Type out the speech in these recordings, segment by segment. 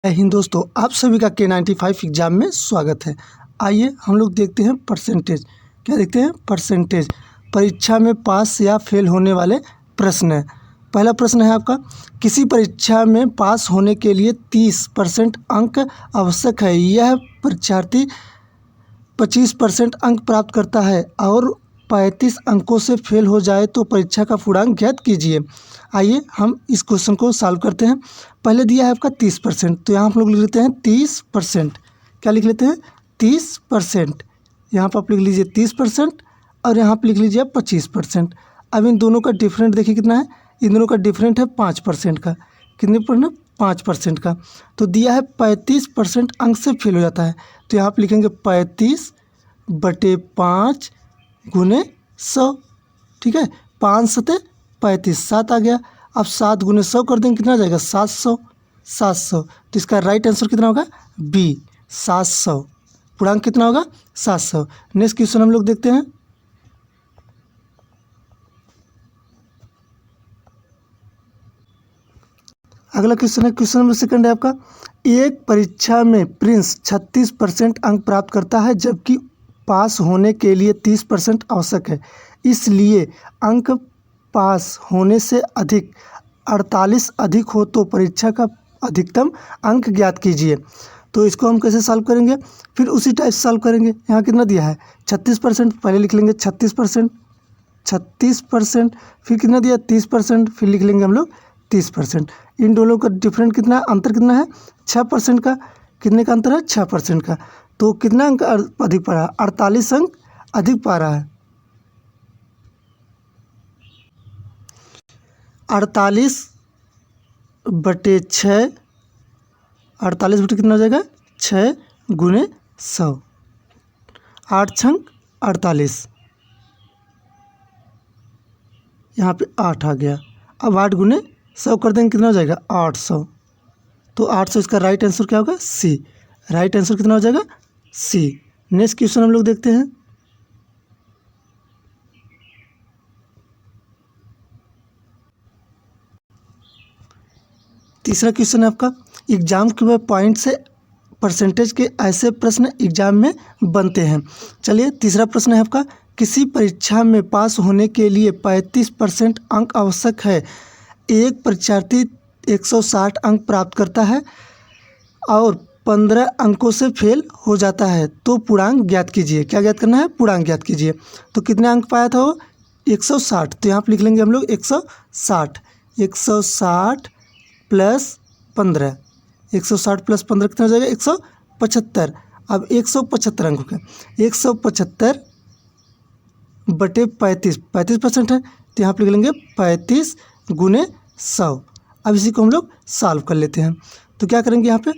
जय हिंद दोस्तों, आप सभी का K95 एग्ज़ाम में स्वागत है। आइए हम लोग देखते हैं परसेंटेज। क्या देखते हैं? परसेंटेज। परीक्षा में पास या फेल होने वाले प्रश्न है। पहला प्रश्न है आपका, किसी परीक्षा में पास होने के लिए 30% अंक आवश्यक है। यह परीक्षार्थी 25% अंक प्राप्त करता है और 35 अंकों से फेल हो जाए तो परीक्षा का पूर्णांक ज्ञात कीजिए। आइए हम इस क्वेश्चन को सॉल्व करते हैं। पहले दिया है आपका 30%, तो यहाँ हम लोग लिख लेते हैं 30%। क्या लिख लेते हैं? 30%। यहाँ पर आप लिख लीजिए 30% और यहाँ पर लिख लीजिए 25%। अब इन दोनों का डिफरेंट देखिए कितना है। इन दोनों का डिफरेंट है 5% का। कितने पर ना? 5% का। तो दिया है 35% अंक से फेल हो जाता है, तो यहाँ पर लिखेंगे 35/5 गुने 100। ठीक है, 5 सते 35, 7 आ गया। अब 7 गुने 100 कर देंगे, कितना आ जाएगा? 700। 700, तो इसका राइट आंसर कितना होगा? बी, 700। पूर्णांक कितना होगा? 700। नेक्स्ट क्वेश्चन हम लोग देखते हैं। अगला क्वेश्चन है, क्वेश्चन नंबर सेकंड है आपका, एक परीक्षा में प्रिंस 36% अंक प्राप्त करता है जबकि पास होने के लिए 30% आवश्यक है। इसलिए अंक पास होने से अधिक 48 अधिक हो तो परीक्षा का अधिकतम अंक ज्ञात कीजिए। तो इसको हम कैसे सॉल्व करेंगे? फिर उसी टाइप से सॉल्व करेंगे। यहाँ कितना दिया है? 36%। पहले लिख लेंगे 36%, 36%। फिर कितना दिया? 30%। फिर लिख लेंगे हम लोग 30%। इन दोनों का डिफरेंट कितना है? अंतर कितना है? 6% का। कितने का अंतर है? 6% का। तो कितना अंक अधिक पा रहा है? 48 अंक अधिक पा रहा है। 48/6, 48 बटे कितना हो जाएगा? 6 गुने 100, 8 छंग 48। यहाँ पे 8 आ गया। अब 8 गुने 100 कर देंगे, कितना हो जाएगा? 800। तो 800 इसका राइट आंसर क्या होगा? सी। राइट आंसर कितना हो जाएगा? सी। नेक्स्ट क्वेश्चन हम लोग देखते हैं। तीसरा क्वेश्चन है आपका, एग्जाम के पॉइंट से परसेंटेज के ऐसे प्रश्न एग्जाम में बनते हैं। चलिए, तीसरा प्रश्न है आपका, किसी परीक्षा में पास होने के लिए 35% अंक आवश्यक है। एक परीक्षार्थी 160 अंक प्राप्त करता है और 15 अंकों से फेल हो जाता है, तो पूर्णांक ज्ञात कीजिए। क्या ज्ञात करना है? पूर्णांक ज्ञात कीजिए। तो कितने अंक पाया था वो? 160। तो यहाँ पर लिख लेंगे हम लोग 160। 160 प्लस 15, 160 प्लस 15 कितना हो जाएगा? 175। अब 175 अंक हो गया। 175/35, 35% है, तो यहाँ पर लिख लेंगे 35 गुने 100। अब इसी को हम लोग सॉल्व कर लेते हैं। तो क्या करेंगे? यहाँ पे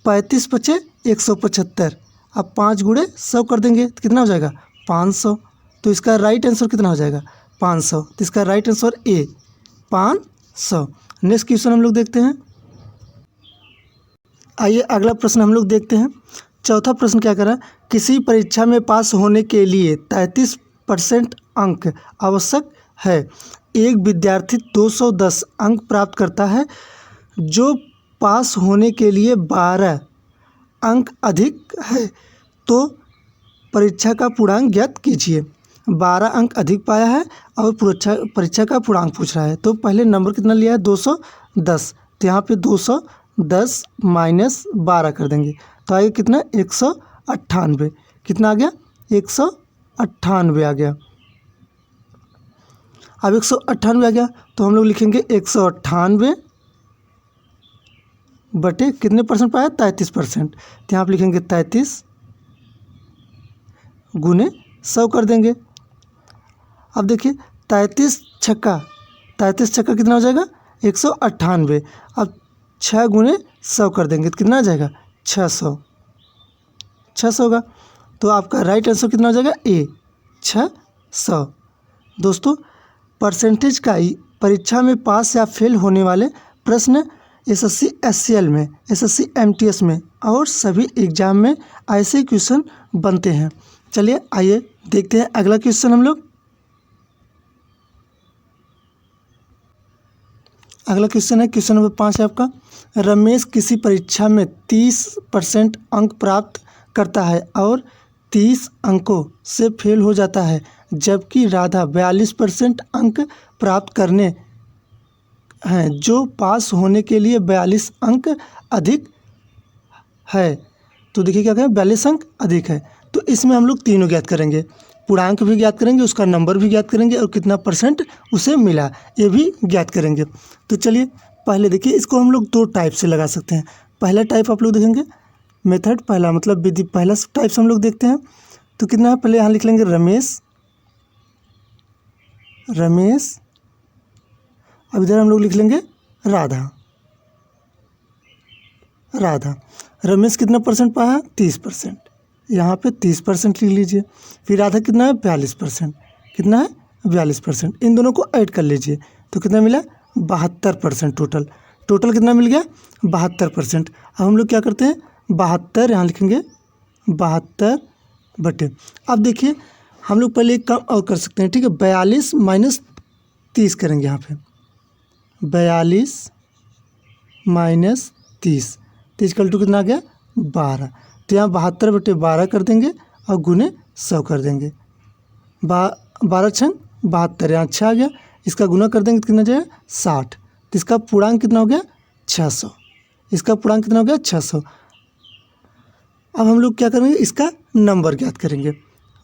35 बचे 175। अब 5 गुणे 100 कर देंगे तो कितना हो जाएगा? 500। तो इसका राइट आंसर कितना हो जाएगा? 500। तो इसका right answer A, 500। Next question हम लोग देखते हैं। आइए अगला प्रश्न हम लोग देखते हैं। चौथा प्रश्न क्या कर रहा है, किसी परीक्षा में पास होने के लिए 33% अंक आवश्यक है। एक विद्यार्थी 210 अंक प्राप्त करता है जो पास होने के लिए 12 अंक अधिक है, तो परीक्षा का पूर्णांक ज्ञात कीजिए। 12 अंक अधिक पाया है और परीक्षा का पूर्णांक पूछ रहा है। तो पहले नंबर कितना लिया है? 210। तो यहाँ पे 210 माइनस 12 कर देंगे, तो आएगा कितना? 198। कितना आ गया? 198 आ गया। अब 198 आ गया तो हम लोग लिखेंगे 198 बटे कितने परसेंट पाया? 33%। तो यहाँ पर लिखेंगे 33 गुने 100 कर देंगे। अब देखिए 33 छक्का कितना हो जाएगा? 198। अब 6 गुने 100 कर देंगे तो कितना आ जाएगा? 600। 600 होगा। तो आपका राइट आंसर कितना हो जाएगा? ए, 600। दोस्तों, परसेंटेज का परीक्षा में पास या फेल होने वाले प्रश्न SSC SCL में, SSC MTS में और सभी एग्जाम में ऐसे क्वेश्चन बनते हैं। चलिए आइए देखते हैं अगला क्वेश्चन हम लोग। अगला क्वेश्चन है, क्वेश्चन नंबर 5 है आपका, रमेश किसी परीक्षा में 30% अंक प्राप्त करता है और 30 अंकों से फेल हो जाता है, जबकि राधा 42% अंक प्राप्त करने हैं, जो पास होने के लिए 42 अंक अधिक है। तो देखिए क्या कहें, 42 अंक अधिक है। तो इसमें हम लोग तीनों ज्ञात करेंगे, पूर्णांक भी ज्ञात करेंगे, उसका नंबर भी ज्ञात करेंगे और कितना परसेंट उसे मिला ये भी ज्ञात करेंगे। तो चलिए पहले देखिए, इसको हम लोग दो टाइप से लगा सकते हैं। पहला टाइप आप लोग देखेंगे, मेथड पहला मतलब विधि, पहला टाइप से हम लोग देखते हैं। तो कितना है, पहले यहाँ लिख लेंगे रमेश, अब इधर हम लोग लिख लेंगे राधा। रमेश कितना परसेंट पाया, 30%, यहाँ पे 30% लिख लीजिए। फिर राधा कितना है, 42%, कितना है 42%। इन दोनों को ऐड कर लीजिए तो कितना मिला, 72% टोटल कितना मिल गया, 72%। अब हम लोग क्या करते हैं, 72 यहाँ लिखेंगे, 72 बटे, अब देखिए हम लोग पहले एक काम और कर सकते हैं, ठीक है। 42 माइनस 30 करेंगे यहाँ पे, 42 माइनस 30, 30 का टू कितना आ गया, 12। तो यहाँ 72 बटे 12 कर देंगे और गुने 100 कर देंगे। 12 छंग 72, यहाँ 6 आ गया, इसका गुना कर देंगे तो कितना जाएगा, 60। तो इसका पूर्णांक कितना हो गया, 600। इसका पूर्णांक कितना हो गया, 600। अब हम लोग क्या करेंगे, इसका नंबर ज्ञात करेंगे।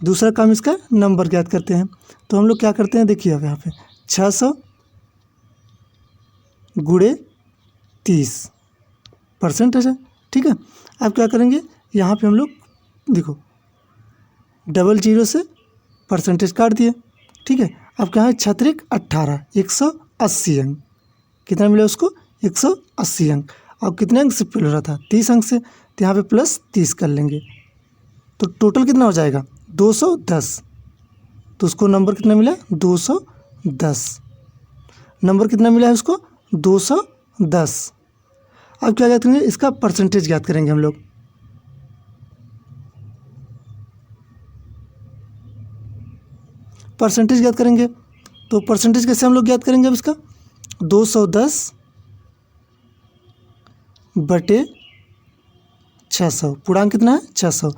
दूसरा काम इसका नंबर ज्ञात करते हैं। तो हम लोग क्या करते हैं, देखिए अब यहाँ पे 600 गुणे 30% है, ठीक है। अब क्या करेंगे, यहाँ पे हम लोग देखो 00 से परसेंटेज काट दिए, ठीक है। अब क्या है, 6 18, 180 अंक, कितना मिला उसको, 180 अंक। और कितने अंक से फेल हो रहा था, 30 अंक से, तो यहाँ पे प्लस 30 कर लेंगे तो टोटल कितना हो जाएगा, 210। तो उसको नंबर कितना मिला, 210, नंबर कितना मिला है उसको, 210। अब क्या ज्ञात करेंगे, इसका परसेंटेज ज्ञात करेंगे हम लोग। परसेंटेज ज्ञात करेंगे तो परसेंटेज कैसे हम लोग ज्ञात करेंगे, अब इसका 210 बटे 600, पूर्णांक कितना है 600,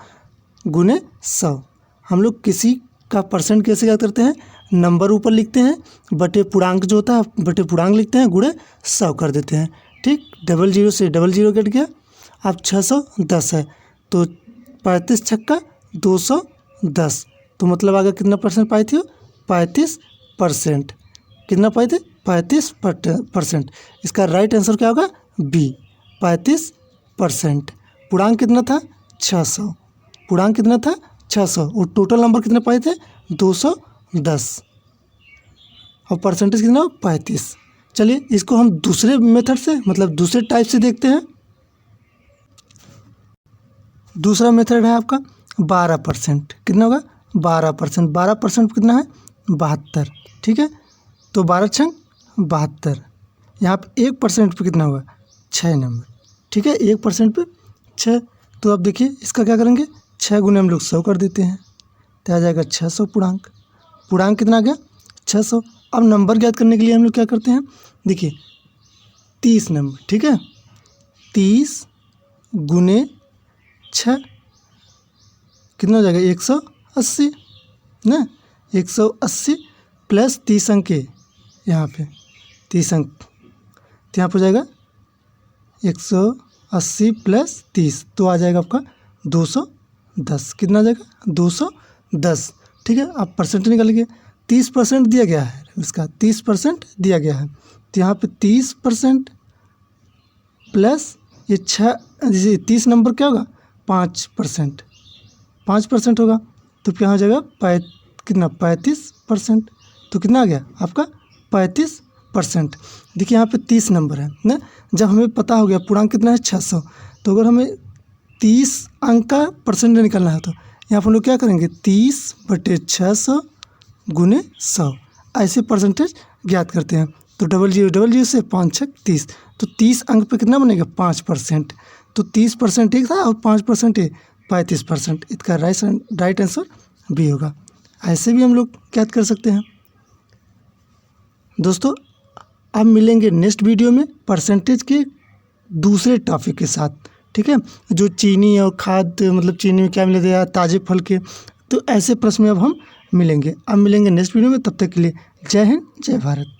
गुने 100। हम लोग किसी का परसेंट कैसे ज्ञात करते हैं, नंबर ऊपर लिखते हैं, बटे पूर्णांक जो होता है बटे पूर्णांक लिखते हैं, गुणे 100 कर देते हैं, ठीक। 00 से 00 कट गया। अब 610 है तो 35 छक्का 210, तो मतलब आगे कितना परसेंट पाई थी, 35%। कितना पाए थे, 35%। इसका राइट आंसर क्या होगा, बी, 35%। पूर्णांक कितना था, 600, पूर्णांक कितना था 600 और टोटल नंबर कितने पाए थे, 210 और परसेंटेज कितना, 35। चलिए इसको हम दूसरे मेथड से मतलब दूसरे टाइप से देखते हैं। दूसरा मेथड है आपका 12%, कितना होगा, 12%। 12% कितना है, 72, ठीक है। तो 12 छंग 72, यहाँ पे 1% पे कितना होगा, 6 नंबर, ठीक है। 1% पे 6। तो अब देखिए इसका क्या करेंगे, 6 गुने हम लोग 100 कर देते हैं तो आ जाएगा 600 पूर्णांक। पूर्णांक कितना आ गया, 600। अब नंबर ज्ञात करने के लिए हम लोग क्या करते हैं, देखिए 30 नंबर, ठीक है। 30 गुने 6 कितना हो जाएगा, 180 ना, 180 प्लस 30 अंक के यहाँ पे 30 अंक, तो यहाँ पर हो जाएगा 180 प्लस 30, तो आ जाएगा आपका 210। कितना आ जाएगा, 210, ठीक है। आप परसेंट निकालिए, 30% दिया गया है, इसका 30% दिया गया है, तो यहाँ पे 30% प्लस ये 6, जैसे 30 नंबर क्या होगा, 5%, 5% होगा, तो क्या हो जाएगा, कितना 35%। तो कितना आ गया आपका 35%। देखिए यहाँ पे 30 नंबर है ना, जब हमें पता हो गया पूर्णांक कितना है 600, तो अगर हमें 30 अंक का परसेंट निकालना है तो यहाँ पर हम लोग क्या करेंगे, 30 बटे 600 गुने 100, ऐसे परसेंटेज ज्ञात करते हैं। तो 00 से 5 छक 30, तो 30 अंक पे कितना बनेगा, 5%। तो 30% एक था और 5% 35%। इसका राइट आंसर बी होगा। ऐसे भी हम लोग ज्ञात कर सकते हैं। दोस्तों अब मिलेंगे नेक्स्ट वीडियो में परसेंटेज के दूसरे टॉपिक के साथ, ठीक है। जो चीनी और खाद्य, मतलब चीनी में क्या मिला जाएगा, ताजे फल के, तो ऐसे प्रश्न में अब हम मिलेंगे। अब मिलेंगे नेक्स्ट वीडियो में, तब तक के लिए जय हिंद, जय भारत।